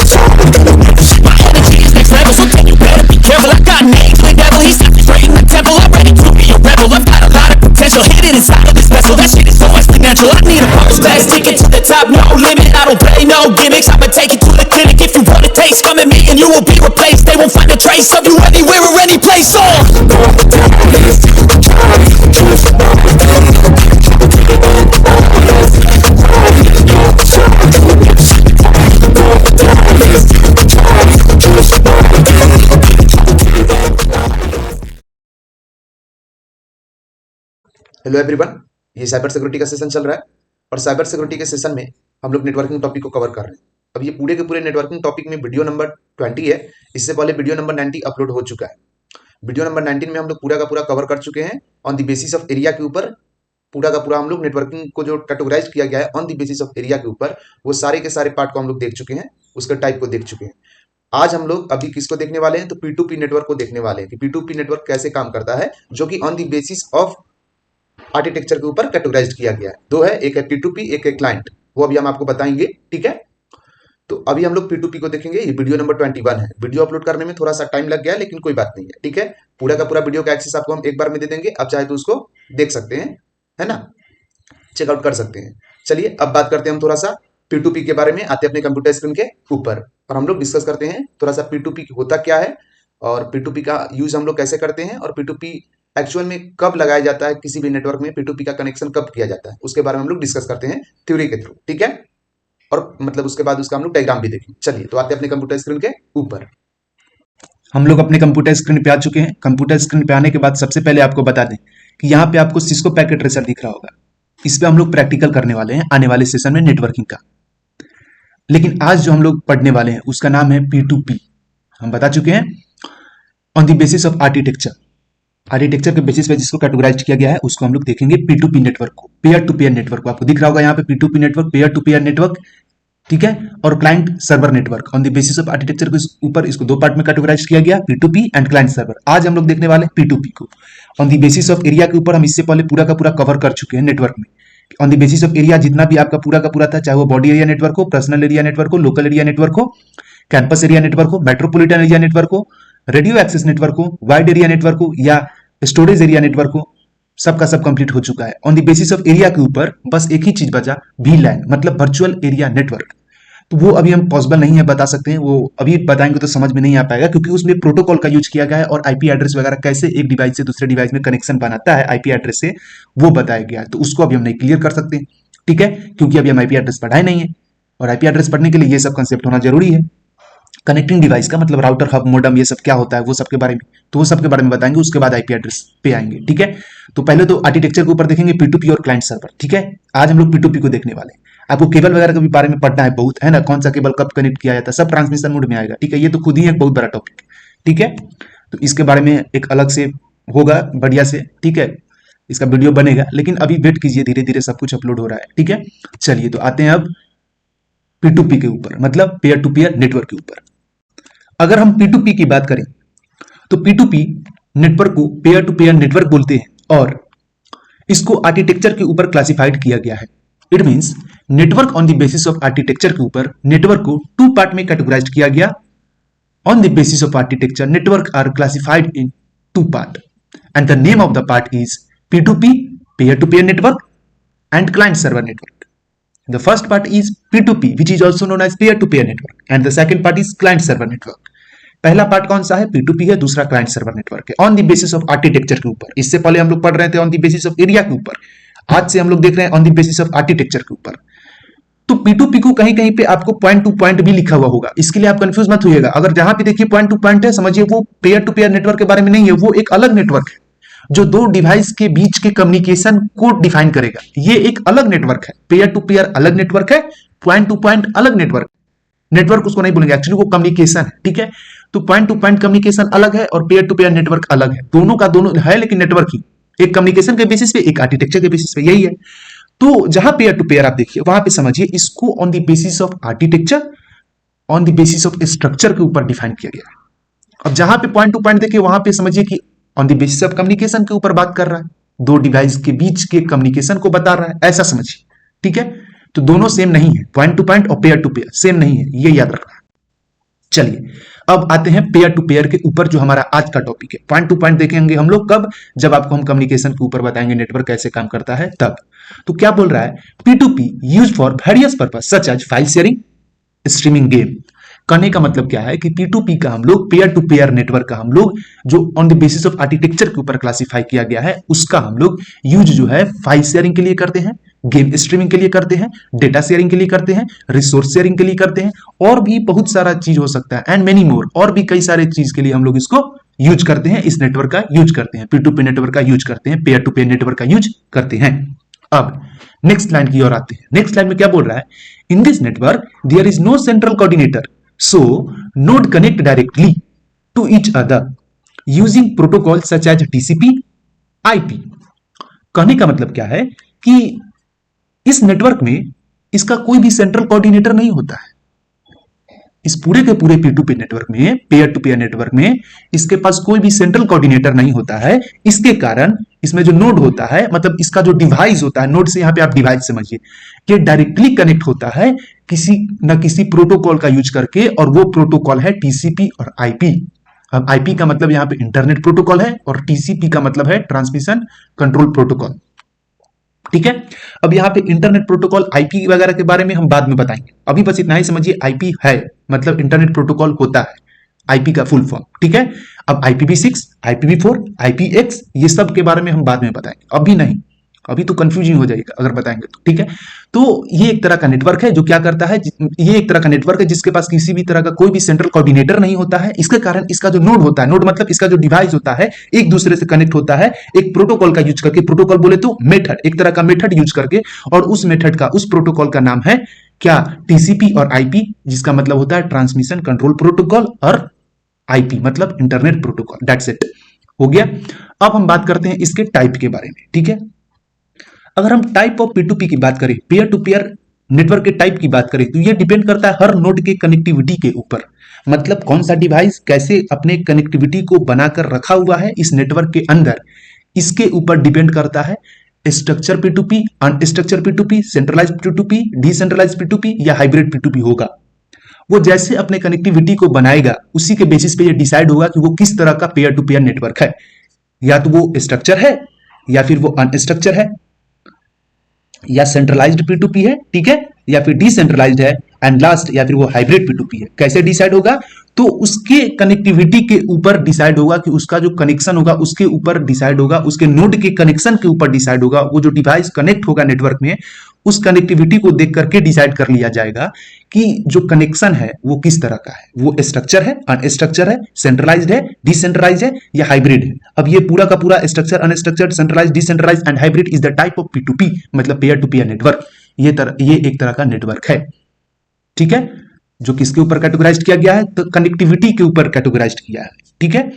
My energy is next level, so then you better be careful. I got names with devil, he's straight in the temple. I'm ready to be a rebel. I've got a lot of potential hidden inside of this vessel. That shit is so exponential. I need a first class ticket to the top, no limit. I don't play no gimmicks. I'ma take you to the clinic if you want a taste. Come at me and you will be replaced. They won't find a trace of you anywhere or any place. Hello everyone, ये cyber security का session चल रहा है और cyber security के session में हम लोग नेटवर्किंग टॉपिक को कवर कर रहे हैं। अब ये पूरे के पूरे नेटवर्किंग टॉपिक में वीडियो नंबर 20 है। इससे पहले वीडियो नंबर 90 अपलोड हो चुका है। वीडियो नंबर 19 में हम लोग पूरा का पूरा कवर कर चुके हैं on the basis of area के ऊपर। पूरा का पूरा हम लोग नेटवर्किंग को जो कैटेगराइज किया गया है on the basis of area के ऊपर, वो सारे के सारे पार्ट को हम लोग देख चुके हैं, उसके टाइप को देख चुके हैं। आज हम लोग अभी किसको देखने वाले हैं, तो P2P नेटवर्क को देखने वाले हैं कि P2P नेटवर्क कैसे काम करता है, जो कि on the basis of architecture के ऊपर कैटेगराइज किया गया है। दो है, एक है P2P, एक है क्लाइंट, वो अभी हम आपको बताएंगे। ठीक है, तो अभी हम लोग P2P को देखेंगे। ये वीडियो नंबर 21 है। वीडियो अपलोड करने में थोड़ा सा टाइम लग गया, लेकिन कोई बात नहीं है। ठीक है, पूरा का पूरा वीडियो का एक्सेस आपको हम एक बार में दे देंगे, आप चाहे तो उसको देख सकते हैं, है ना, चेकआउट कर सकते हैं। चलिए अब बात करते हैं हम थोड़ा सा P2P के बारे में। आते हैं अपने कंप्यूटर स्क्रीन के ऊपर और हम लोग डिस्कस करते हैं थोड़ा सा P2P होता क्या है और P2P का यूज हम लोग कैसे करते हैं और P2P एक्चुअल में कब लगाया जाता है, किसी भी नेटवर्क में P2P का कनेक्शन कब किया जाता है, उसके बारे में हम लोग डिस्कस करते हैं थ्योरी के थ्रू। ठीक है, और मतलब उसके बाद उसका हम लोग डायग्राम भी देखेंगे। चलिए तो आते हैं अपने कंप्यूटर स्क्रीन के ऊपर। हम लोग अपने कंप्यूटर स्क्रीन पे आ चुके हैं। कंप्यूटर स्क्रीन पे आने के बाद सबसे पहले आपको बता दें कि यहाँ पे आपको सिस्को पैकेट ट्रेसर दिख रहा होगा। इस पे हम लोग प्रैक्टिकल करने वाले हैं आने वाले सेशन में नेटवर्किंग का। लेकिन आज जो हम लोग पढ़ने वाले हैं उसका नाम है P2P। हम बता चुके हैं on the basis of architecture. Architecture के बेसिस पे जिसको कैटेगराइज किया गया है उसको हम लोग देखेंगे P2P नेटवर्क को, पेयर टू पेयर नेटवर्क को। आपको दिख रहा होगा यहाँ पे P2P network, peer to peer network, ठीक है, और client server network. On the basis of architecture के ऊपर इसको दो पार्ट में कैटेगराइज किया गया, P2P एंड क्लाइंट सर्वर। आज हम लोग देखने वाले हैं P2P को। On the basis of area के ऊपर हम इससे पहले पूरा का पूरा कवर कर चुके हैं नेटवर्क में। On the basis of area जितना भी आपका पूरा का पूरा था, चाहे वो बॉडी एरिया नेटवर्क हो, पर्सनल एरिया नेटवर्क हो, लोकल एरिया नेटवर्क हो, कैंपस एरिया नेटवर्क हो, मेट्रोपॉलिटन एरिया नेटवर्क हो, रेडियो एक्सेस नेटवर्क हो, वाइड एरिया नेटवर्क हो या स्टोरेज एरिया नेटवर्क हो, सबका सब कंप्लीट हो चुका है। On the basis of area के ऊपर बस एक ही चीज बचा, VLAN मतलब वर्चुअल एरिया नेटवर्क। तो वो अभी हम पॉसिबल नहीं है बता सकते हैं, वो अभी बताएंगे तो समझ में नहीं आ पाएगा, क्योंकि उसमें प्रोटोकॉल का यूज किया गया है और आईपी एड्रेस वगैरह कैसे एक डिवाइस से दूसरे डिवाइस में कनेक्शन बनाता है आईपी एड्रेस से, वो बताया गया है। तो उसको अभी हम नहीं क्लियर कर सकते, ठीक है, क्योंकि अभी हम आईपी एड्रेस पढ़ाए नहीं है और आईपी एड्रेस पढ़ने के लिए ये सब कंसेप्ट होना जरूरी है। कनेक्टिंग डिवाइस का मतलब राउटर, हब, मोडम, ये सब क्या होता है वो सब के बारे में, तो वो सब के बारे में बताएंगे, उसके बाद आईपी एड्रेस पे आएंगे। ठीक है, तो पहले तो आर्किटेक्चर के ऊपर देखेंगे P2P और क्लाइंट सर्वर। ठीक है, आज हम लोग P2P को देखने वाले हैं। आपको केबल वगैरह के भी बारे में पढ़ना है बहुत, है ना, कौन सा केबल कब कनेक्ट किया जाता है, सब ट्रांसमिशन मोड में आएगा। ठीक है, ये तो खुद ही एक बहुत बड़ा टॉपिक। ठीक है, तो इसके बारे में एक अलग से होगा बढ़िया से, ठीक है, इसका वीडियो बनेगा, लेकिन अभी वेट कीजिए, धीरे धीरे सब कुछ अपलोड हो रहा है। ठीक है, चलिए तो आते हैं अब P2P के ऊपर, मतलब पेयर टू पेयर नेटवर्क के ऊपर। अगर हम P2P की बात करें तो P2P नेटवर्क को पेयर टू पेयर नेटवर्क बोलते हैं और इसको आर्किटेक्चर के ऊपर क्लासिफाइड किया गया है। It means network on the basis of architecture के ऊपर नेटवर्क को टू पार्ट में कैटेगराइज किया गया। On the basis of architecture network are classified in two part and the name of the part is P2P, peer to peer network, and client server network. The first part is P2P, which is also known as peer-to-peer network, and the second part is client server network. पहला part कौन सा है, P2P है, दूसरा client server network है। On the basis of architecture के ऊपर, इससे पहले हम लोग पढ़ रहे थे on the basis of area के ऊपर, आज से हम लोग देख रहे हैं on the basis of architecture के ऊपर। तो P2P को कहीं कहीं पे आपको पॉइंट टू पॉइंट भी लिखा हुआ होगा, इसके लिए आप कंफ्यूज मत होइएगा। अगर जहां पे देखिए पॉइंट टू पॉइंट है, समझिए वो पेयर टू पेयर नेटवर्क के बारे में नहीं है, वो एक अलग नेटवर्क है जो दो डिवाइस के बीच के कम्युनिकेशन को डिफाइन करेगा। ये एक अलग नेटवर्क है, पेयर टू पेयर अलग नेटवर्क है, पॉइंट टू पॉइंट अलग नेटवर्क। नेटवर्क उसको नहीं बोलेंगे, एक्चुअली वो कम्युनिकेशन है। ठीक है, तो पॉइंट टू पॉइंट कम्युनिकेशन अलग है और पेयर टू पेयर नेटवर्क अलग है। दोनों का दोनों है, लेकिन नेटवर्क ही, एक कम्युनिकेशन के बेसिस पे, एक आर्किटेक्चर के बेसिस पे, यही है। तो जहां पेयर टू पेयर आप देखिए, वहां पे समझिए इसको on the basis of architecture, on the basis of structure के ऊपर डिफाइन किया गया है। अब जहां पे पॉइंट टू पॉइंट देखिए, वहां पे समझिए कि on the basis of communication के ऊपर बात कर रहा है, दो डिवाइस के बीच के कम्युनिकेशन को बता रहा है, ऐसा समझिए। ठीक है, तो दोनों सेम नहीं है, पॉइंट टू पॉइंट और पेयर टू पेयर सेम नहीं है, ये याद रखना है। चलिए अब आते हैं पेयर टू पेयर के ऊपर, जो हमारा आज का टॉपिक है। पॉइंट टू पॉइंट देखेंगे हम लोग कब, जब आपको हम कम्युनिकेशन के ऊपर बताएंगे नेटवर्क कैसे काम करता है तब। तो क्या बोल रहा है, P2P use for various purpose such as file sharing, streaming game. कहने का मतलब क्या है कि P2P का हम लोग पेयर टू पेयर नेटवर्क का हम लोग जो on the basis of architecture के ऊपर क्लासिफाई किया गया है, उसका हम लोग यूज जो है फाइल शेयरिंग के लिए करते हैं, गेम स्ट्रीमिंग के लिए करते हैं, डेटा शेयरिंग के लिए करते हैं, रिसोर्स शेयरिंग के लिए करते हैं, और भी बहुत सारा चीज हो सकता है एंड मेनी मोर, और भी कई सारे चीज के लिए हम लोग इसको यूज करते हैं, इस नेटवर्क का यूज करते हैं, P2P नेटवर्क का यूज करते हैं, पेयर टू पेयर नेटवर्क का यूज करते हैं। अब नेक्स्ट लाइन की ओर आते हैं। नेक्स्ट लाइन में क्या बोल रहा है, in this network there is no central coordinator, so node connect directly to each other using protocol such as TCP IP। कहने का मतलब क्या है कि इस नेटवर्क में इसका कोई भी सेंट्रल कोऑर्डिनेटर नहीं होता है। इस पूरे के पूरे P2P नेटवर्क में, पेयर टू पेयर नेटवर्क में इसके पास कोई भी सेंट्रल कोऑर्डिनेटर नहीं होता है। इसके कारण इसमें जो नोड होता है, मतलब इसका जो डिवाइस होता है, नोड से यहां पे आप डिवाइस समझिए, कि डायरेक्टली कनेक्ट होता है किसी न किसी प्रोटोकॉल का यूज करके, और वो प्रोटोकॉल है TCP और IP। अब IP का मतलब यहां पे इंटरनेट प्रोटोकॉल है, और TCP का मतलब है ट्रांसमिशन कंट्रोल प्रोटोकॉल। ठीक है, अब यहाँ पे इंटरनेट प्रोटोकॉल IP वगैरह के बारे में हम बाद में बताएंगे, अभी बस इतना ही समझिए IP है मतलब इंटरनेट प्रोटोकॉल होता है, IP का फुल फॉर्म। ठीक है, अब IPv6, IPv4, IPX ये सब के बारे में हम बाद में बताएंगे, अभी नहीं, अभी तो कंफ्यूजिंग हो जाएगा अगर बताएंगे तो। ठीक है, तो ये एक तरह का नेटवर्क है जो क्या करता है, ये एक तरह का नेटवर्क है जिसके पास किसी भी तरह का कोई भी सेंट्रल कोऑर्डिनेटर नहीं होता है। इसके कारण इसका जो नोड होता है, नोड मतलब इसका जो डिवाइस होता है, एक दूसरे से कनेक्ट होता है एक प्रोटोकॉल का यूज करके। प्रोटोकॉल बोले तो मेथड, एक तरह का मेथड यूज करके, और उस मेथड का, उस प्रोटोकॉल का नाम है क्या, TCP और IP, जिसका मतलब होता है ट्रांसमिशन कंट्रोल प्रोटोकॉल, और IP मतलब इंटरनेट प्रोटोकॉल। दैट्स इट, हो गया। अब हम बात करते हैं इसके टाइप के बारे में। ठीक है, अगर हम टाइप ऑफ P2P की बात करें, पेयर टू पेयर नेटवर्क के टाइप की बात करें, तो ये डिपेंड करता है हर नोड के कनेक्टिविटी के ऊपर, मतलब कौन सा डिवाइस कैसे अपने कनेक्टिविटी को बनाकर रखा हुआ है इस नेटवर्क के अंदर, इसके ऊपर डिपेंड करता है structure P2P, unstructured P2P, centralise P2P, decentralise P2P या हाइब्रिड P2P होगा। वो जैसे अपने कनेक्टिविटी को बनाएगा उसी के बेसिस पे ये डिसाइड होगा कि वो किस तरह का पेयर टू पेयर नेटवर्क है, या तो वो स्ट्रक्चर है, या फिर वो अनस्ट्रक्चर है, या सेंट्रलाइज्ड P2P है, ठीक है, या फिर डिसेंट्रलाइज्ड है, एंड लास्ट या फिर वो हाइब्रिड P2P है। कैसे डिसाइड होगा, तो उसके कनेक्टिविटी के ऊपर डिसाइड होगा कि उसका जो कनेक्शन होगा उसके ऊपर डिसाइड होगा, उसके नोड के कनेक्शन के ऊपर डिसाइड होगा, वो जो डिवाइस कनेक्ट होगा नेटवर्क में उस कनेक्टिविटी को देख करके डिसाइड कर लिया जाएगा कि जो कनेक्शन है वो किस तरह का है, वो स्ट्रक्चर है, अनस्ट्रक्चर है, सेंट्रलाइज्ड है, डिसेंट्रलाइज्ड है या हाइब्रिड है। अब ये पूरा का पूरा structure, unstructured, centralised, decentralised and hybrid is the type of P2P, मतलब पेयर टू पेयर नेटवर्क। ये एक तरह का नेटवर्क है। ठीक है, जो किसके ऊपर कैटेगराइज्ड किया गया है, तो कनेक्टिविटी के ऊपर कैटेगराइज्ड किया है। ठीक है,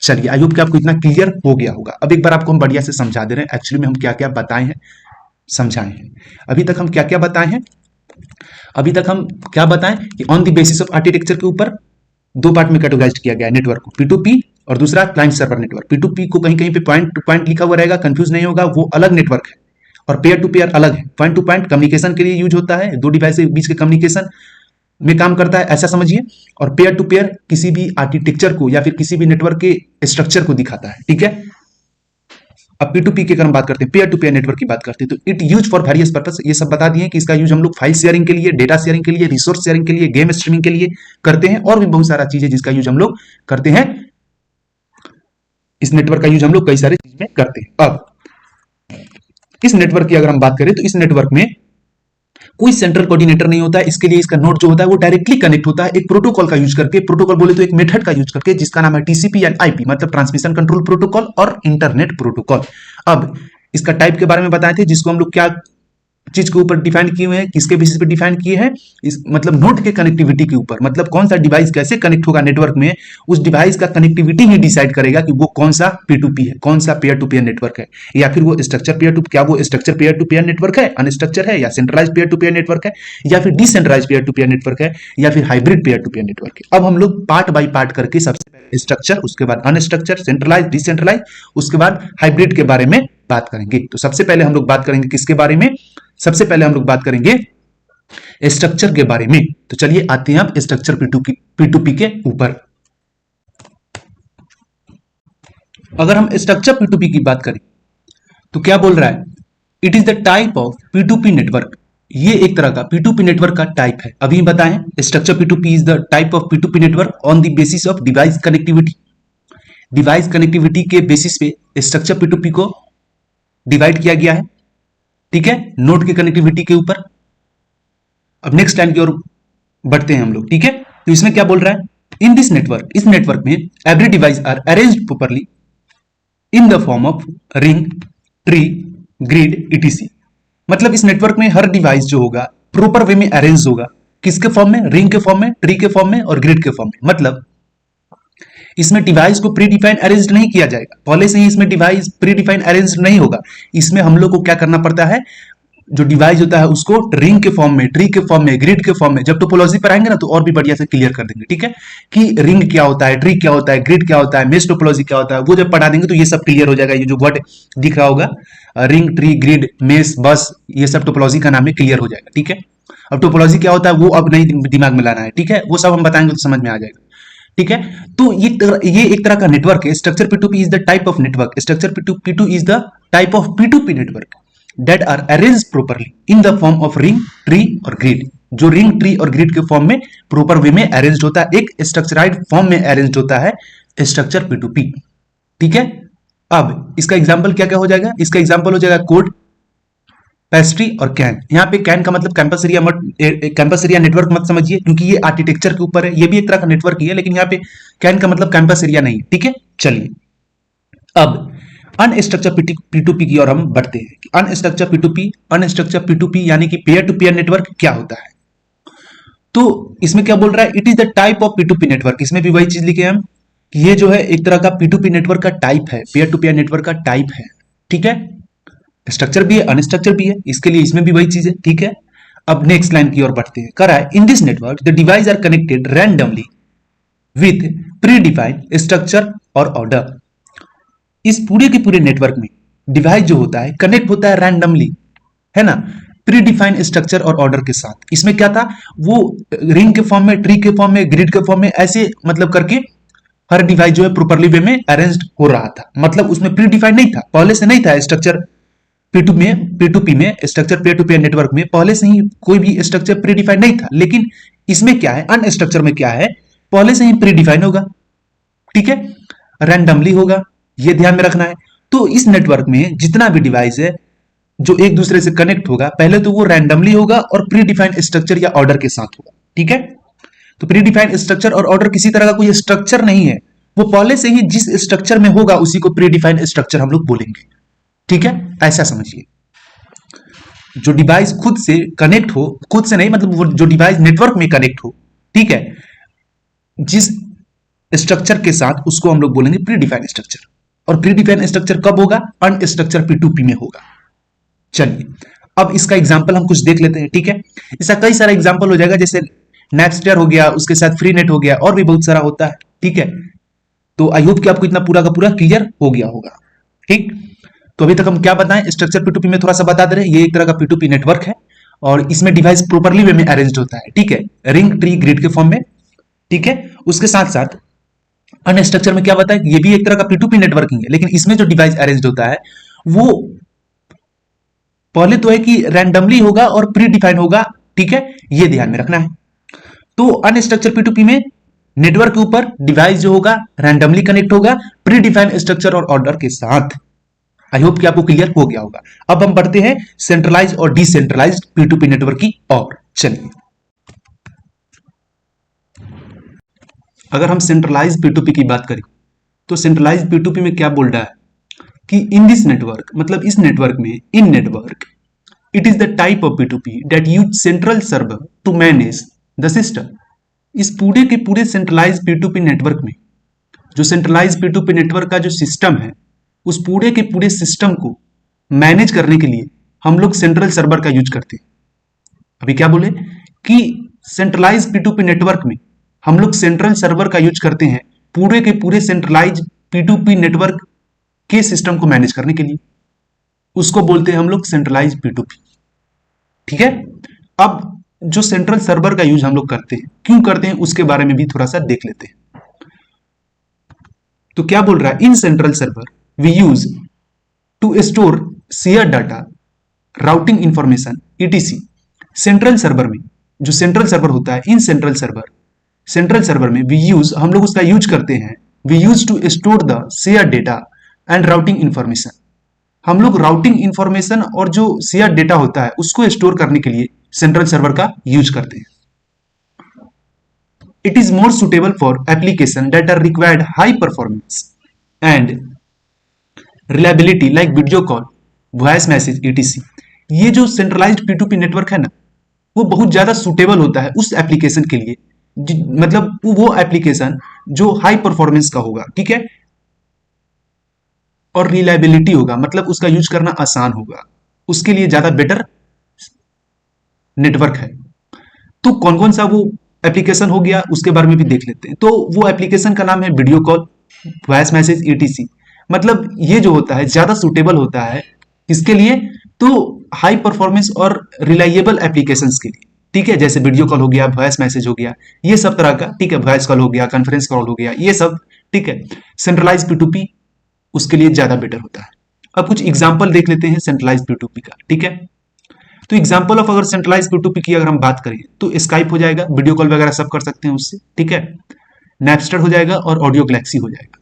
चलिए आई होप कि आपको इतना क्लियर हो गया होगा। अब एक बार आपको हम बढ़िया से समझा दे रहे हैं एक्चुअली में हम क्या क्या बताए हैं, समझाए हैं। अभी तक हम क्या क्या बताए हैं, अभी तक हम क्या बताएं कि on the basis of architecture के ऊपर दो पार्ट में कैटेगराइज्ड किया गया है नेटवर्क को, P2P और दूसरा क्लाइंट सर्वर नेटवर्क। P2P को कहीं कहीं पे पॉइंट टू पॉइंट लिखा हुआ रहेगा, कंफ्यूज नहीं होगा, वो अलग नेटवर्क है, और पेयर टू पेयर अलग है। पॉइंट टू पॉइंट कम्युनिकेशन के लिए यूज होता है, दो डिवाइस के बीच के कम्युनिकेशन में काम करता है, ऐसा समझिए। और पेयर टू पेयर किसी भी आर्किटेक्चर को या फिर किसी भी नेटवर्क के स्ट्रक्चर को दिखाता है। ठीक है, अब P2P की अगर हम बात करते हैं, पेयर टू पेयर नेटवर्क की बात करते हैं, तो it use for various purpose, ये सब बता दिए कि इसका यूज हम लोग फाइल शेयरिंग के लिए, डेटा शेयरिंग के लिए, रिसोर्स शेयरिंग के लिए, गेम स्ट्रीमिंग के लिए करते हैं, और भी बहुत सारा चीज है जिसका यूज हम लोग करते हैं। इस नेटवर्क का यूज हम लोग कई सारे चीज में करते हैं। अब इस नेटवर्क की अगर हम बात करें तो इस नेटवर्क में कोई सेंट्रल कोऑर्डिनेटर नहीं होता है। इसके लिए इसका नोड जो होता है वो डायरेक्टली कनेक्ट होता है एक प्रोटोकॉल का यूज करके, प्रोटोकॉल बोले तो एक मेथड का यूज करके, जिसका नाम है TCP एंड IP, मतलब ट्रांसमिशन कंट्रोल प्रोटोकॉल और इंटरनेट प्रोटोकॉल। अब इसका टाइप के बारे में बताए थे, जिसको हम लोग क्या चीज के ऊपर डिफाइन किए हुए हैं, किसके बेसिस पे डिफाइन किए हैं, इस मतलब नोड के कनेक्टिविटी के ऊपर, मतलब कौन सा डिवाइस कैसे कनेक्ट होगा नेटवर्क में, उस डिवाइस का कनेक्टिविटी ही डिसाइड करेगा कि वो कौन सा P2P है, कौन सा पेयर टू पेयर नेटवर्क है, या फिर वो स्ट्रक्चर पेयर टू, क्या वो structure peer to peer network है, अनस्ट्रक्चर है, या centralised peer to peer network है, या फिर decentralised peer to peer network है, या फिर hybrid peer to peer network है। अब हम लोग पार्ट बाय पार्ट करके सबसे पहले स्ट्रक्चर, उसके बाद अनस्ट्रक्चर, सेंट्रलाइज्ड, डिसेंट्रलाइज्ड, उसके बाद हाइब्रिड के बारे में बात करेंगे। तो सबसे पहले हम लोग बात करेंगे किसके बारे में, सबसे पहले हम लोग बात करेंगे स्ट्रक्चर के बारे में। तो चलिए आते हैं आप स्ट्रक्चर P2P के ऊपर। अगर हम स्ट्रक्चर P2P की बात करें तो क्या बोल रहा है, it is the type of P2P network. ये एक तरह का P2P नेटवर्क का टाइप है। अभी बताएं, structure P2P is the type of P2P network on the basis of device connectivity. Device connectivity के बेसिस पे स्ट्रक्चर P2P को डिवाइड किया गया है, ठीक है, नोड के कनेक्टिविटी के ऊपर। अब नेक्स्ट लाइन की ओर बढ़ते हैं हम लोग, ठीक है। तो इसमें क्या बोल रहा है, इन दिस नेटवर्क, इस नेटवर्क में every device are arranged properly in the form of ring, tree, grid, etc। मतलब इस नेटवर्क में हर डिवाइस जो होगा प्रॉपर वे में अरेंज होगा। किसके फॉर्म में, रिंग के फॉर्म में, ट्री के फॉर्म में और ग्रिड के फॉर्म में। मतलब इसमें डिवाइस को प्री डिफाइन अरेंज नहीं किया जाएगा, पहले से ही इसमें डिवाइस प्री डिफाइन अरेंज नहीं होगा। इसमें हम लोग को क्या करना पड़ता है, जो डिवाइस होता है उसको रिंग के फॉर्म में, ट्री के फॉर्म में, ग्रिड के फॉर्म में, जब टोपोलॉजी पर आएंगे ना तो और भी बढ़िया से क्लियर कर देंगे, ठीक है, कि रिंग क्या होता है, ट्री क्या होता है, ग्रिड क्या होता है, मेश टोपोलॉजी क्या होता है, वो जब पढ़ा देंगे तो ये सब क्लियर हो जाएगा। ये जो वर्ड दिख रहा होगा रिंग, ट्री, ग्रिड, मेश, बस, ये सब टोपोलॉजी का नाम में क्लियर हो जाएगा, ठीक है। अब टोपोलॉजी क्या होता है वो अब नहीं दिमाग में लाना है, ठीक है, वो सब हम बताएंगे तो समझ में आ जाएगा, ठीक है। तो ये एक तरह का नेटवर्क है। Structure P2P is the type of network, structure P2 is the type of P2P network that are arranged properly in the form of ring, tree और grid। जो रिंग, ट्री और ग्रिड के फॉर्म में proper way में arranged होता है, एक स्ट्रक्चराइज्ड form में अरेंज्ड होता है स्ट्रक्चर P2P, ठीक है। अब इसका एग्जांपल क्या क्या हो जाएगा, इसका एग्जांपल हो जाएगा कोड, पेस्ट्री और कैन। यहाँ पे कैन का मतलब कैंपस एरिया नेटवर्क मत समझिए, क्योंकि ये आर्किटेक्चर के ऊपर है, ये भी एक तरह का नेटवर्क ही है, लेकिन यहाँ पे कैन का मतलब कैंपस एरिया नहीं है, ठीक है। चलिए अब अनस्ट्रक्चर P2P की ओर हम बढ़ते हैं कि अनस्ट्रक्चर P2P यानी कि पेयर टू पेयर नेटवर्क क्या होता है। तो इसमें क्या बोल रहा है, it is the type of P2P network. इसमें भी वही चीज लिखे हम कि ये जो है एक तरह का P2P नेटवर्क का टाइप है, पेयर टू पेयर नेटवर्क का टाइप है, ठीक है। स्ट्रक्चर भी है, अनस्ट्रक्चर भी है, इसके लिए इसमें भी वही चीज है, ठीक है। अब नेक्स्ट लाइन की ओर बढ़ते हैं। कह रहा है in this network the device are connected randomly with predefined structure और ऑर्डर। इस पूरे के पूरे नेटवर्क में डिवाइस जो होता है कनेक्ट होता है रैंडमली, है ना, प्री डिफाइंड स्ट्रक्चर और ऑर्डर के साथ। इसमें क्या था, वो रिंग के फॉर्म में, ट्री के फॉर्म में, ग्रिड के फॉर्म में, ऐसे मतलब करके हर डिवाइस जो है प्रॉपरली वे में अरेंज्ड हो रहा था। मतलब उसमें प्री डिफाइंड नहीं था, पहले से नहीं था स्ट्रक्चर P2P में, structure peer to peer network में पहले से ही कोई भी स्ट्रक्चर प्री डिफाइंड नहीं था। लेकिन इसमें क्या है, अनस्ट्रक्चर में क्या है, पहले से ही प्री डिफाइंड होगा, ठीक है, रैंडमली होगा, ये ध्यान में रखना है। तो इस नेटवर्क में जितना भी डिवाइस है जो एक दूसरे से कनेक्ट होगा, पहले तो वो रैंडमली होगा और प्री डिफाइंड स्ट्रक्चर या ऑर्डर के साथ होगा, ठीक है। तो प्री डिफाइंड स्ट्रक्चर और ऑर्डर किसी तरह का कोई स्ट्रक्चर नहीं है, वो पहले से ही जिस स्ट्रक्चर में होगा उसी को प्री डिफाइंड स्ट्रक्चर हम लोग बोलेंगे, ठीक है। ऐसा समझिए, जो डिवाइस खुद से कनेक्ट हो, खुद से नहीं मतलब वो जो डिवाइस नेटवर्क में कनेक्ट हो, ठीक है, जिस स्ट्रक्चर के साथ, उसको हम लोग बोलेंगे प्री डिफाइंड स्ट्रक्चर। और प्री डिफाइंड स्ट्रक्चर कब होगा, अनस्ट्रक्चर P2P में होगा। चलिए अब इसका एग्जांपल हम कुछ देख लेते हैं, ठीक है। इसका कई सारा एग्जांपल हो जाएगा, जैसे नेटस्टार हो गया, उसके साथ फ्री नेट हो गया, और भी बहुत सारा होता है, ठीक है। तो आई होप कि आपको इतना पूरा का पूरा क्लियर हो गया होगा, ठीक। तो अभी तक हम क्या बताएं, स्ट्रक्चर P2P में थोड़ा सा बता दे रहे हैं, ये एक तरह का P2P नेटवर्क है और इसमें डिवाइस प्रॉपरली वे में अरेंज्ड होता है, ठीक है, रिंग, ट्री, ग्रिड के फॉर्म में, ठीक है। उसके साथ साथ अनस्ट्रक्चर में क्या बताया, ये भी एक तरह का P2P नेटवर्किंग है, लेकिन इसमें जो डिवाइस अरेंज्ड होता है वो पहले तो है कि रैंडमली होगा और प्री डिफाइंड होगा, ठीक है, ये ध्यान में रखना है। तो अनस्ट्रक्चर P2P में नेटवर्क के ऊपर डिवाइस जो होगा रैंडमली कनेक्ट होगा प्री डिफाइंड स्ट्रक्चर और ऑर्डर के साथ। आई होप कि आपको क्लियर हो गया होगा। अब हम बढ़ते हैं सेंट्रलाइज और डिसेंट्रलाइज्ड P2P नेटवर्क की ओर। चलिए अगर हम सेंट्रलाइज P2P की बात करें तो सेंट्रलाइज P2P में क्या बोल रहा है कि इन दिस नेटवर्क, मतलब इस नेटवर्क में, in network it is the type of P2P that use central server to manage the system. इस पूरे के पूरे सेंट्रलाइज P2P नेटवर्क में, जो सेंट्रलाइज P2P नेटवर्क का जो सिस्टम है, उस पूरे के पूरे सिस्टम को मैनेज करने के लिए हम लोग सेंट्रल सर्वर का यूज करते हैं। अभी क्या बोले कि सेंट्रलाइज P2P नेटवर्क में हम लोग सेंट्रल सर्वर का यूज करते हैं पूरे के पूरे सेंट्रलाइज P2P नेटवर्क के सिस्टम को मैनेज करने के लिए, उसको बोलते हैं हम लोग सेंट्रलाइज P2P, ठीक है। अब जो सेंट्रल सर्वर का यूज हम लोग करते हैं, क्यों करते हैं उसके बारे में भी थोड़ा सा देख लेते हैं। तो क्या बोल रहा है, in central server we use to store share data, routing information etc. Central server में, जो सेंट्रल सर्वर होता है, इन सेंट्रल सर्वर में वी यूज, हम लोग उसका यूज करते हैं, we use to store the share data and routing information. हम लोग राउटिंग इंफॉर्मेशन और जो शेयर डेटा होता है उसको स्टोर करने के लिए सेंट्रल सर्वर का यूज करते हैं। It is more suitable for application that are required high performance and reliability like video call, voice message etc. ये जो सेंट्रलाइज्ड P2P नेटवर्क है ना, वो बहुत ज्यादा सुटेबल होता है उस एप्लीकेशन के लिए, मतलब वो एप्लीकेशन जो हाई परफॉर्मेंस का होगा, ठीक है, और रिलायबिलिटी होगा, मतलब उसका यूज करना आसान होगा, उसके लिए ज्यादा बेटर नेटवर्क है। तो कौन कौन सा वो एप्लीकेशन हो गया उसके बारे में भी देख लेते हैं। तो वो एप्लीकेशन का नाम है video call, voice message etc. मतलब ये जो होता है ज्यादा सुटेबल होता है किसके लिए, तो हाई परफॉर्मेंस और रिलायबल एप्लीकेशंस के लिए, ठीक है, जैसे वीडियो कॉल हो गया, वॉइस मैसेज हो गया, ये सब तरह का, ठीक है, वॉइस कॉल हो गया, कॉन्फ्रेंस कॉल हो गया, ये सब, ठीक है, सेंट्रलाइज P2P उसके लिए ज्यादा बेटर होता है। अब कुछ एग्जांपल देख लेते हैं सेंट्रलाइज P2P का, ठीक है। तो एग्जांपल ऑफ अगर सेंट्रलाइज P2P की अगर हम बात करें तो स्काइप हो जाएगा, वीडियो कॉल वगैरह सब कर सकते हैं उससे, ठीक है, नैपस्टर हो जाएगा और ऑडियो गैलेक्सी हो जाएगा।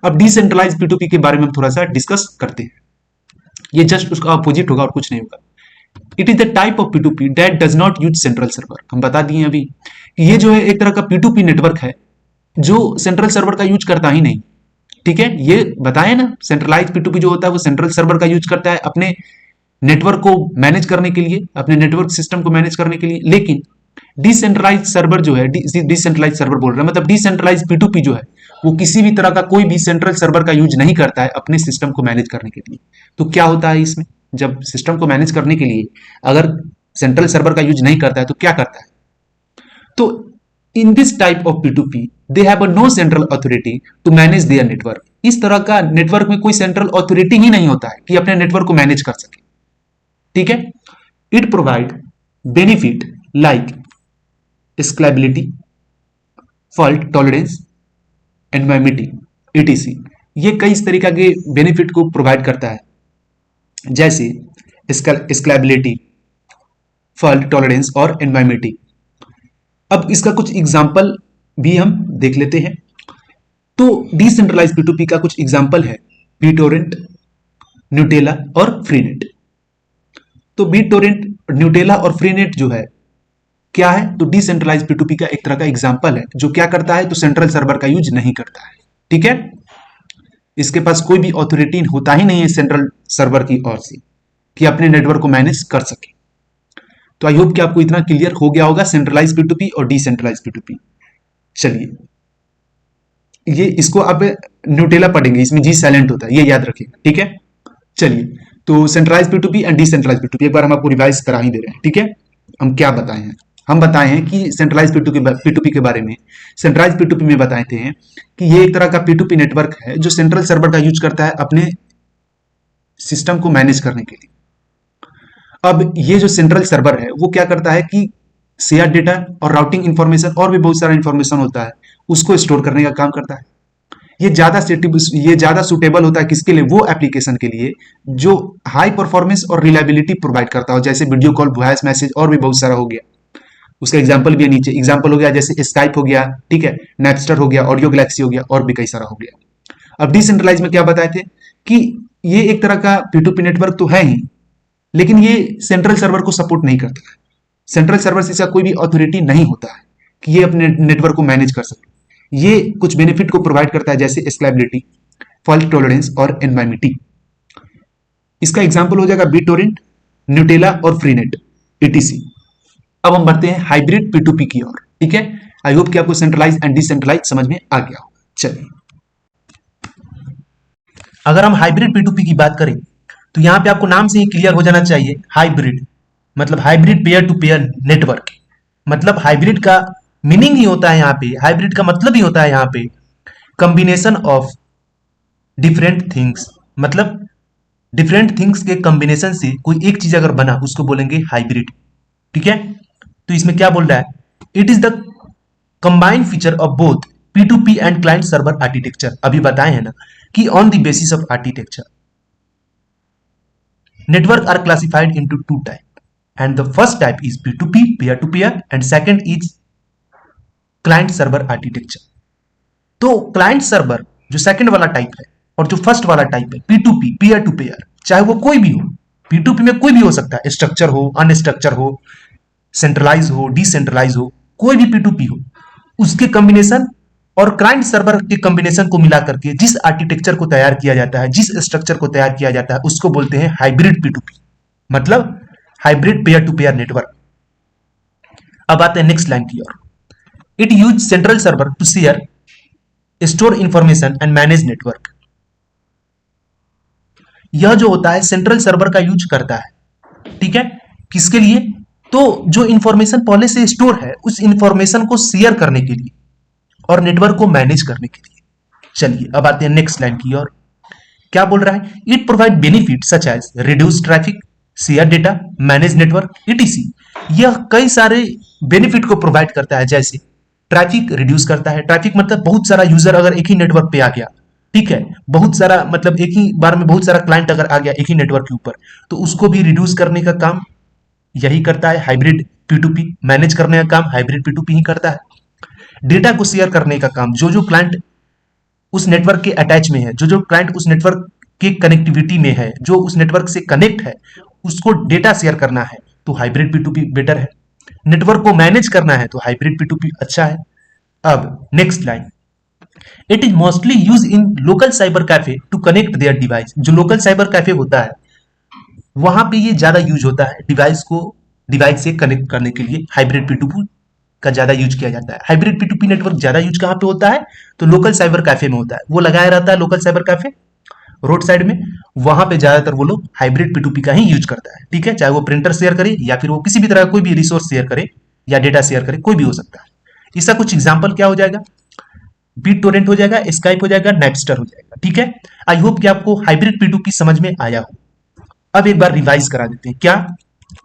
अब डिसेंट्रलाइज P2P के बारे में हम थोड़ा सा डिस्कस करते हैं। ये जस्ट उसका अपोजिट होगा और कुछ नहीं होगा। It is the type of P2P that does not use central server. हम बता दिए अभी कि ये जो है एक तरह का P2P नेटवर्क है जो सेंट्रल सर्वर का यूज करता ही नहीं, ठीक है, ये बताए ना, सेंट्रलाइज P2P जो होता है वो सेंट्रल सर्वर का यूज करता है अपने नेटवर्क को मैनेज करने के लिए, अपने नेटवर्क सिस्टम को मैनेज करने के लिए। लेकिन डिसेंट्रलाइज सर्वर जो है, डिसेंट्रलाइज सर्वर बोल रहे हैं, मतलब डिसेंट्रलाइज P2P जो है वो किसी भी तरह का कोई भी सेंट्रल सर्वर का यूज नहीं करता है अपने सिस्टम को मैनेज करने के लिए। तो क्या होता है इसमें, जब सिस्टम को मैनेज करने के लिए अगर सेंट्रल सर्वर का यूज नहीं करता है तो क्या करता है, तो in this type of P2P they have no central authority to manage their network. इस तरह का नेटवर्क में कोई सेंट्रल अथॉरिटी ही नहीं होता है कि अपने नेटवर्क को मैनेज कर सके, ठीक है। It provide benefit like scalability, fault tolerance, environment etc. ये कई इस तरीका के बेनिफिट को प्रोवाइड करता है, जैसे स्केलेबिलिटी, फॉल्ट टॉलरेंस और एनवायरमेंटी। अब इसका कुछ एग्जांपल भी हम देख लेते हैं। तो डिसेंट्रलाइज P2P का कुछ एग्जांपल है BitTorrent, न्यूटेला और फ्रीनेट। तो BitTorrent, न्यूटेला और फ्रीनेट जो है क्या है, तो डिसेंट्रलाइज P2P का एक तरह का एग्जांपल है जो क्या करता है, तो सेंट्रल सर्वर का यूज नहीं करता है, ठीक है। इसके पास कोई भी अथॉरिटी होता ही नहीं है सेंट्रल सर्वर की ओर से कि अपने नेटवर्क को मैनेज कर सके। तो आई होप कि आपको इतना क्लियर हो गया होगा सेंट्रलाइज P2P और डिसेंट्रलाइज P2P। चलिए, ये इसको अब न्यूटेला पढ़ेंगे, इसमें जी साइलेंट होता है, ये याद रखिएगा, ठीक है। चलिए, तो centralise P2P and decentralise P2P एक बार हम आपको रिवाइज करा ही दे रहे हैं, ठीक है। हम क्या बताए हैं, हम बताए हैं कि सेंट्रलाइज P2P के बारे में, सेंट्रलाइज P2P में बताए थे कि ये एक तरह का P2P नेटवर्क है जो सेंट्रल सर्वर का यूज करता है अपने सिस्टम को मैनेज करने के लिए। अब ये जो सेंट्रल सर्वर है वो क्या करता है कि शेयर डेटा और राउटिंग इंफॉर्मेशन और भी बहुत सारा इंफॉर्मेशन होता है उसको स्टोर करने का काम करता है। ये ज्यादा सुटेबल होता है किसके लिए, वो एप्लीकेशन के लिए जो हाई परफॉर्मेंस और रिलायबिलिटी प्रोवाइड करता हो, जैसे वीडियो कॉल, वॉइस मैसेज और भी बहुत सारा हो गया। उसका एग्जांपल भी है नीचे, एग्जांपल हो गया जैसे स्काइप हो गया, ठीक है, नैपस्टर हो गया, ऑडियो गैलेक्सी हो गया और भी कई सारा हो गया। अब डिसेंट्रलाइज में क्या बताए थे कि ये एक तरह का P2P नेटवर्क तो है ही, लेकिन ये सेंट्रल सर्वर को सपोर्ट नहीं करता है। सेंट्रल सर्वर से इसका कोई भी अथॉरिटी नहीं होता है कि ये अपने नेटवर्क को मैनेज कर सके। ये कुछ बेनिफिट को प्रोवाइड करता है जैसे स्केलेबिलिटी, फॉल्ट टॉलरेंस और एनवायरमेंटी। इसका एग्जांपल हो जाएगा BitTorrent, न्यूटेला और फ्रीनेट ईटीसी। अब हम बढ़ते हैं हाइब्रिड P2P की ओर, ठीक है। आई होप कि आपको सेंट्रलाइज एंड डिसेंट्रलाइज समझ में आ गया हो। चलिए, अगर हम हाइब्रिड P2P की बात करें तो यहां पे आपको नाम से ही क्लियर हो जाना चाहिए, हाइब्रिड मतलब hybrid peer to peer network. मतलब हाइब्रिड का मीनिंग ही होता है यहाँ पे, हाइब्रिड का मतलब ही होता है यहाँ पे कॉम्बिनेशन ऑफ डिफरेंट थिंग्स। मतलब डिफरेंट थिंग्स के कॉम्बिनेशन से कोई एक चीज अगर बना उसको बोलेंगे हाइब्रिड, ठीक है। तो इसमें क्या बोल रहा है, it is the combined feature of both P2P and client server architecture. अभी बताए हैं ना कि on the basis of architecture network are classified into two type, and the first type is P2P, peer to peer, and second is client server architecture। तो client server जो second वाला type है और जो फर्स्ट वाला type है P2P, peer to peer, चाहे वो कोई भी हो, P2P में कोई भी हो सकता है, स्ट्रक्चर हो, अनस्ट्रक्चर हो, सेंट्रलाइज हो, डिसेंट्रलाइज हो, कोई भी P2P हो, उसके कॉम्बिनेशन और क्लाइंट सर्वर के कॉम्बिनेशन को मिला करके जिस आर्किटेक्चर को तैयार किया जाता है, जिस स्ट्रक्चर को तैयार किया जाता है, उसको बोलते हैं हाइब्रिड P2P, मतलब hybrid peer to peer network. अब आते हैं नेक्स्ट लाइन की ओर। It use central server to share, store information and manage network. यह जो होता है सेंट्रल सर्वर का यूज करता है, ठीक है, किसके लिए, तो जो इंफॉर्मेशन पहले से स्टोर है उस इंफॉर्मेशन को शेयर करने के लिए और नेटवर्क को मैनेज करने के लिए। चलिए अब आते हैं नेक्स्ट लाइन की ओर। क्या बोल रहा है, it provide benefit such as reduce traffic, share data, manage network etc। यह कई सारे बेनिफिट को प्रोवाइड करता है, जैसे ट्रैफिक रिड्यूस करता है, ट्रैफिक मतलब बहुत सारा यूजर अगर एक ही नेटवर्क पे आ गया, ठीक है, बहुत सारा मतलब एक ही बार में बहुत सारा क्लाइंट अगर आ गया एक ही नेटवर्क के ऊपर, तो उसको भी रिड्यूस करने का काम यही करता है हाइब्रिड P2P। मैनेज करने का काम हाइब्रिड P2P ही करता है। डेटा को शेयर करने का काम, जो जो क्लाइंट उस नेटवर्क के अटैच में है, जो जो क्लाइंट उस नेटवर्क के कनेक्टिविटी में है, जो उस नेटवर्क से कनेक्ट है, उसको डेटा शेयर करना है तो हाइब्रिड P2P बेटर है। नेटवर्क को मैनेज करना है तो हाइब्रिड P2P अच्छा है। अब next line, it is mostly use in local cyber cafe to connect their device. जो लोकल साइबर कैफे होता है वहां पे ये ज्यादा यूज होता है, डिवाइस को डिवाइस से कनेक्ट करने के लिए हाइब्रिड P2P का ज्यादा यूज किया जाता है। हाइब्रिड P2P नेटवर्क ज्यादा यूज कहां पे होता है, तो लोकल साइबर कैफे में होता है। वो लगाया रहता है local cyber cafe road side में, वहां पे ज्यादातर वो लोग हाइब्रिड P2P का ही यूज करता है, ठीक है, चाहे वो प्रिंटर शेयर करे या फिर वो किसी भी तरह का कोई भी रिसोर्स शेयर करे या डेटा शेयर करे, कोई भी हो सकता है। इसका कुछ एग्जाम्पल क्या हो जाएगा, BitTorrent हो जाएगा, स्काइप हो जाएगा, Napster हो जाएगा, ठीक है। आई होप कि आपको हाइब्रिड P2P समझ में आया हो। अब एक बार रिवाइज करा देते हैं, क्या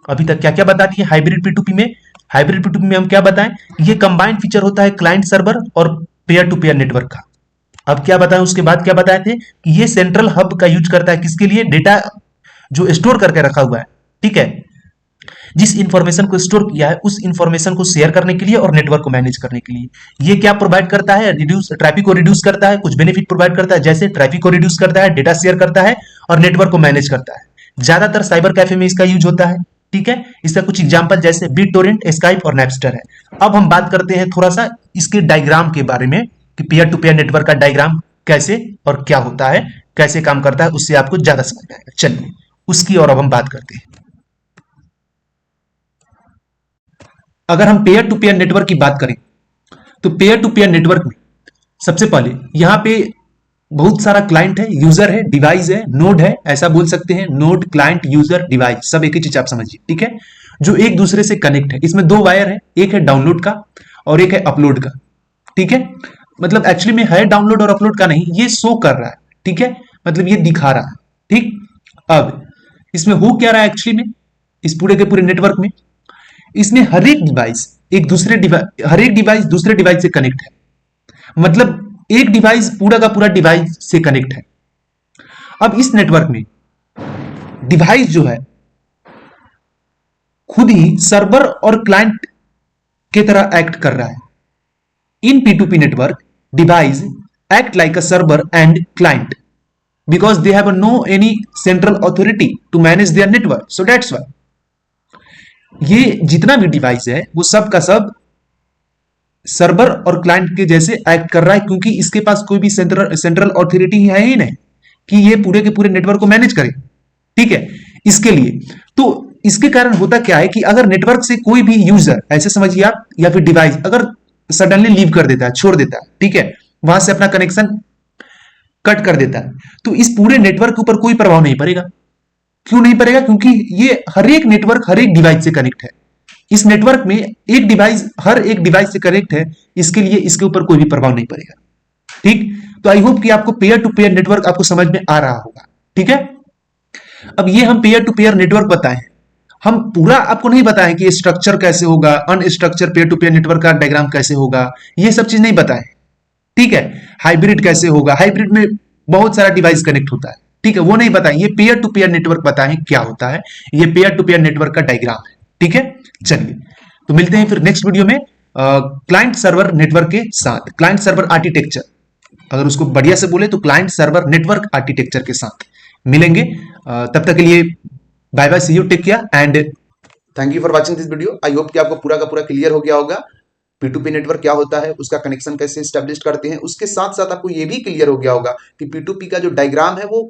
अभी तक क्या क्या बता दिए हाइब्रिड P2P में। हाइब्रिड P2P में हम क्या बताएं, ये कंबाइंड फीचर होता है क्लाइंट सर्वर और पेयर टू पेयर नेटवर्क का। अब क्या बताएं, उसके बाद क्या बताए थे कि ये सेंट्रल हब का यूज करता है किसके लिए, डेटा जो स्टोर करके रखा हुआ है, ठीक है, जिस इंफॉर्मेशन को स्टोर किया है उस इंफॉर्मेशन को शेयर करने के लिए और नेटवर्क को मैनेज करने के लिए। ये क्या प्रोवाइड करता है, रिड्यूस ट्रैफिक को रिड्यूस करता है, कुछ बेनिफिट प्रोवाइड करता है, जैसे ट्रैफिक को रिड्यूस करता है, डेटा शेयर करता है और नेटवर्क को मैनेज करता है। ज्यादातर साइबर कैफे में इसका यूज होता है, ठीक है। इसका कुछ एग्जांपल जैसे BitTorrent, स्काइप और Napster है। अब हम बात करते हैं थोड़ा सा इसके डायग्राम के बारे में कि पेयर टू पेयर नेटवर्क का डायग्राम कैसे और क्या होता है, कैसे काम करता है, उससे आपको ज्यादा समझ आएगा। चलिए उसकी और अब हम बात करते हैं। अगर हम पेयर टू पेयर नेटवर्क की बात करें तो पेयर टू पेयर नेटवर्क में सबसे पहले यहां पे बहुत सारा क्लाइंट है, यूजर है, डिवाइस है, नोड है, ऐसा बोल सकते हैं, नोड, क्लाइंट, यूजर, डिवाइस, सब एक ही चीज आप समझिए, ठीक है, जो एक दूसरे से कनेक्ट है। इसमें दो वायर है, एक है डाउनलोड का और एक है अपलोड का, ठीक है, मतलब एक्चुअली में है डाउनलोड और अपलोड का नहीं, ये शो कर रहा है, ठीक है, मतलब ये दिखा रहा है, ठीक। अब इसमें हो क्या रहा है एक्चुअली में, इस पूरे के पूरे नेटवर्क में, इसमें हर एक डिवाइस दूसरे डिवाइस से कनेक्ट है, मतलब एक डिवाइस पूरा का पूरा डिवाइस से कनेक्ट है। अब इस नेटवर्क में डिवाइस जो है खुद ही सर्वर और क्लाइंट के तरह एक्ट कर रहा है। In P2P network device act like a server and client because they have no any central authority to manage their network, so that's why ये जितना भी डिवाइस है वो सब का सब सर्वर और क्लाइंट के जैसे एक्ट कर रहा है, क्योंकि इसके पास कोई भी सेंट्रल अथॉरिटी है ही नहीं कि ये पूरे के पूरे नेटवर्क को मैनेज करे, ठीक है। इसके लिए तो इसके कारण होता क्या है कि अगर नेटवर्क से कोई भी यूजर, ऐसे समझिए आप, या फिर डिवाइस अगर सडनली लीव कर देता है, छोड़ देता है, ठीक है, वहां से अपना कनेक्शन कट कर देता है, तो इस पूरे नेटवर्क के ऊपर कोई प्रभाव नहीं पड़ेगा। क्यों नहीं पड़ेगा, क्योंकि ये हर एक नेटवर्क हर एक डिवाइस से कनेक्ट है। इस नेटवर्क में एक डिवाइस हर एक डिवाइस से कनेक्ट है, इसके लिए इसके ऊपर कोई भी प्रभाव नहीं पड़ेगा, ठीक। तो आई होप कि आपको पेयर टू पेयर नेटवर्क आपको समझ में आ रहा होगा, ठीक है। अब ये हम पेयर टू पेयर नेटवर्क बताए हैं। हम पूरा आपको नहीं बताएं कि स्ट्रक्चर कैसे होगा, unstructured peer to peer network का डायग्राम कैसे होगा, ये सब चीज नहीं बताएं। ठीक है, हाइब्रिड कैसे होगा, हाइब्रिड में बहुत सारा डिवाइस कनेक्ट होता है, ठीक है, वो नहीं बताएं। ये पेयर टू पेयर नेटवर्क बताएं क्या होता है, ये पेयर टू पेयर नेटवर्क का डायग्राम है। ठीक है, चलिए तो मिलते हैं फिर नेक्स्ट वीडियो में क्लाइंट सर्वर नेटवर्क के साथ, क्लाइंट सर्वर आर्किटेक्चर, अगर उसको बढ़िया से बोले तो क्लाइंट सर्वर नेटवर्क आर्किटेक्चर के साथ मिलेंगे। तब तक के लिए bye bye, see you, take care and thank you for watching this video. I hope कि आपको पूरा का पूरा क्लियर हो गया होगा P2P नेटवर्क क्या होता है, उसका कनेक्शन कैसे स्टैब्लिश करते हैं। उसके साथ साथ आपको ये भी क्लियर हो गया होगा कि P2P का जो डायग्राम है वो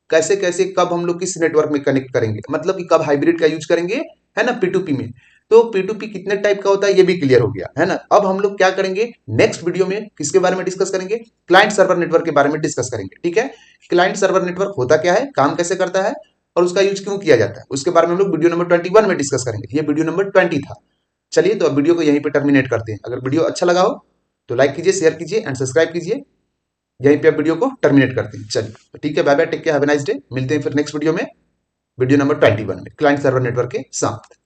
कैसे कैसे कब हम लोग किस नेटवर्क में कनेक्ट करेंगे, मतलब कि कब हाइब्रिड का यूज करेंगे, है ना, P2P में। तो P2P कितने टाइप का होता है ये भी क्लियर हो गया, है ना। अब हम लोग क्या करेंगे नेक्स्ट वीडियो में, किसके बारे में डिस्कस करेंगे, क्लाइंट सर्वर नेटवर्क के बारे में डिस्कस करेंगे। ठीक है, क्लाइंट सर्वर नेटवर्क होता क्या है, काम कैसे करता है और उसका यूज क्यों किया जाता है, उसके बारे में हम लोग वीडियो नंबर 21 में डिस्कस करेंगे। ये वीडियो नंबर 20 था। चलिए तो अब वीडियो को यहीं पे टर्मिनेट करते हैं। अगर वीडियो अच्छा लगा हो तो लाइक कीजिए, शेयर कीजिए एंड सब्सक्राइब कीजिए। यहीं पे अब वीडियो को टर्मिनेट करते हैं। चलिए ठीक है, bye bye, take care, have a nice day. मिलते हैं फिर नेक्स्ट वीडियो में, वीडियो नंबर 21 में क्लाइंट सर्वर नेटवर्क के साथ।